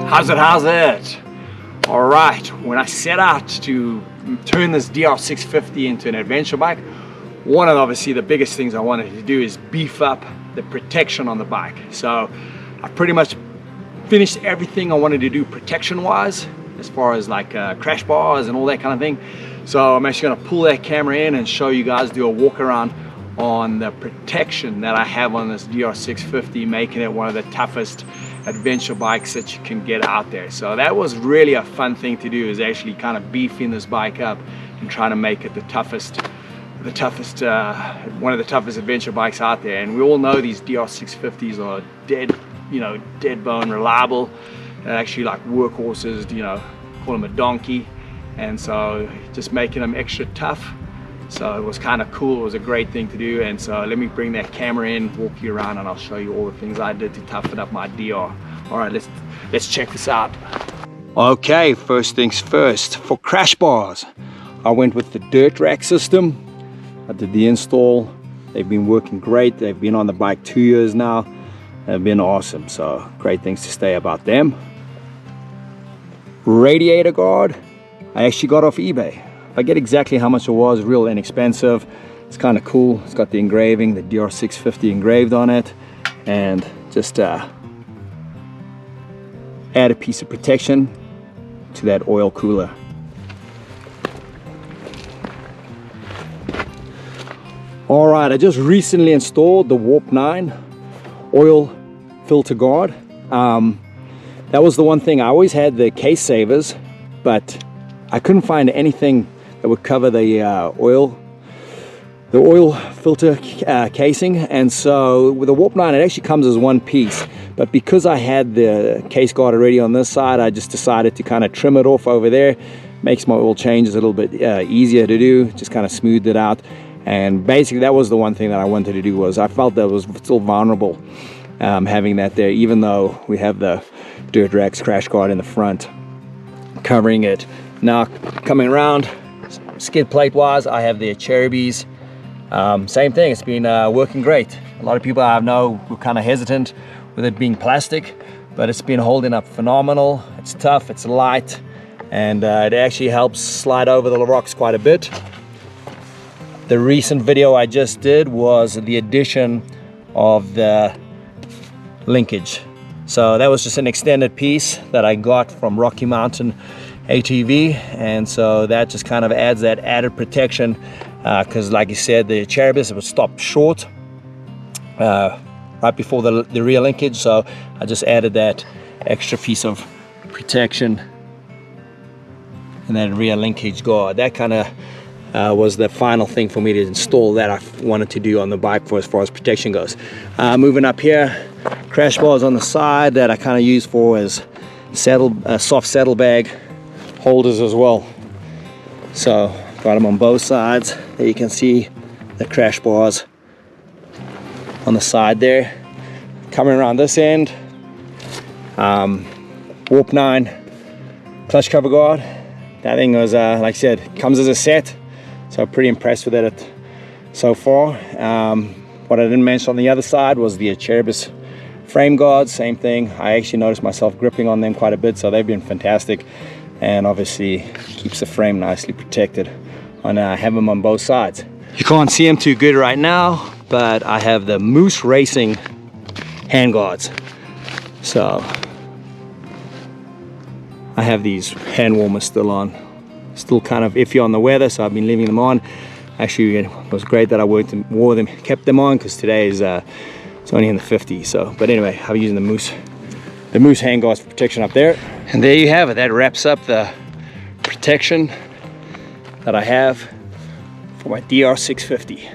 How's it? All right, when I set out to turn this DR650 into an adventure bike, one of obviously the biggest things I wanted to do is beef up the protection on the bike. So I pretty much finished everything I wanted to do protection wise, as far as like crash bars and all that kind of thing. So I'm actually going to pull that camera in and show you guys, do a walk around on the protection that I have on this DR650, making it one of the toughest adventure bikes that you can get out there. So that was really a fun thing to do, is actually kind of beefing this bike up and trying to make it one of the toughest adventure bikes out there. And we all know these DR650s are dead bone reliable. They're actually like workhorses, call them a donkey. And so just making them extra tough. So it was kind of cool. It was a great thing to do. And so let me bring that camera in, walk you around, and I'll show you all the things I did to toughen up my DR. All right, let's check this out. Okay, first things first. For crash bars, I went with the DIRTRACKS system. I did the install. They've been working great. They've been on the bike 2 years now. They've been awesome. So great things to say about them. Radiator guard, I actually got off eBay. I forget exactly how much it was, real inexpensive. It's kind of cool. It's got the engraving, the DR650 engraved on it, and just add a piece of protection to that oil cooler. All right, I just recently installed the Warp 9 oil filter guard. That was the one thing. I always had the case savers, but I couldn't find anything that would cover the oil filter casing. And so with the Warp 9, it actually comes as one piece, but because I had the case guard already on this side, I just decided to kind of trim it off over there. Makes my oil changes a little bit easier to do, just kind of smoothed it out. And basically that was the one thing that I wanted to do, was I felt that was still vulnerable having that there, even though we have the DIRTRACKS crash guard in the front covering it. Now coming around skid plate wise, I have the Cherubies. Same thing, it's been working great. A lot of people I know were kind of hesitant with it being plastic, but it's been holding up phenomenal. It's tough, it's light, and it actually helps slide over the rocks quite a bit. The recent video I just did was the addition of the linkage. So that was just an extended piece that I got from Rocky Mountain ATV, and so that just kind of adds that added protection, because like you said, the Cherubies was stopped short right before the rear linkage, so I just added that extra piece of protection and that rear linkage guard. That kind of was the final thing for me to install that I wanted to do on the bike for as far as protection goes. Moving up here, crash bars on the side that I kind of use for as soft saddlebag holders as well. So got them on both sides. There you can see the crash bars on the side there. Coming around this end, Warp 9 clutch cover guard. That thing was like I said, comes as a set, so pretty impressed with it so far. What I didn't mention on the other side was the Cherubies frame guards. Same thing, I actually noticed myself gripping on them quite a bit, so they've been fantastic, and obviously keeps the frame nicely protected. And I have them on both sides. You can't see them too good right now, but I have the MOOOSE Racing hand guards. So I have these hand warmers still on. Still kind of iffy on the weather, so I've been leaving them on. Actually, it was great that I wore them, kept them on, because today is it's only in the 50s. So, but anyway, I'm using the MOOOSE hand guards for protection up there. And there you have it. That wraps up the protection that I have for my DR650.